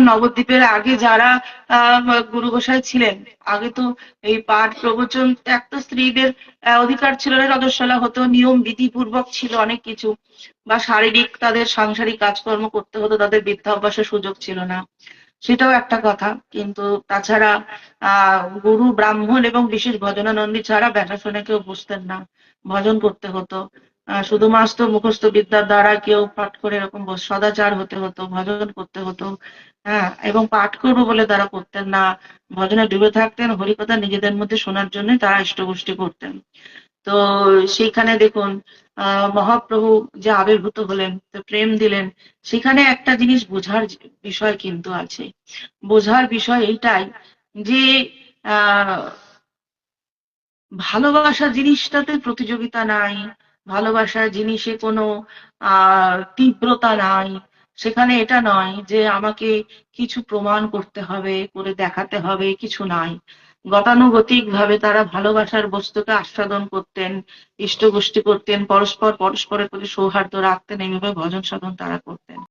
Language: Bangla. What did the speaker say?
নবদ্বীপের আগে যারা গুরু গোসাই ছিলেন, আগে তো এই পাঠ প্রবচন এক তো স্ত্রীদের অধিকার ছিল না, রজস্বলা হতো, নিয়ম বিধি পূর্বক ছিল অনেক কিছু, বা শারীরিক তাদের সাংসারিক কাজকর্ম করতে হতো, তাদের বিদ্যা অভ্যাসের সুযোগ ছিল না, সেটাও একটা কথা। কিন্তু তাছাড়া গুরু ব্রাহ্মণ এবং বিশেষ ভজনানন্দী ছাড়া ব্যাসাসনে কেউ বসতেন না, ভজন করতে হতো। শুধুমাত্র মুখস্থ বিদ্যার দ্বারা কেউ পাঠ করে এরকম সদাচার হতে হতো, ভজন করতে হতো। হ্যাঁ, এবং পাঠ করবো বলে তারা করতেন না, ভজনে ডুবে থাকতেন, হরিকথা নিজেদের মধ্যে শোনার জন্য তারা ইষ্টগোষ্ঠী করতেন। তো সেইখানে দেখুন মহাপ্রভু যে আবির্ভূত হলেন, তো প্রেম দিলেন, সেখানে একটা জিনিস বোঝার বিষয় কিন্তু আছে। বোঝার বিষয় এইটাই যে আহ ভালোবাসা জিনিসটাতে প্রতিযোগিতা নাই, ভালোবাসা জিনিসে কোনো তীব্রতা নাই। সেখানে এটা নয় যে আমাকে কিছু প্রমাণ করতে হবে, করে দেখাতে হবে, কিছু নাই। গতানুগতিক ভাবে তারা ভালোবাসার বস্তুকে আস্বাদন করতেন, ইষ্টগোষ্ঠী করতেন, পরস্পরের প্রতি সৌহার্দ্য রাখতেন, এইভাবে ভজন সাধন তারা করতেন।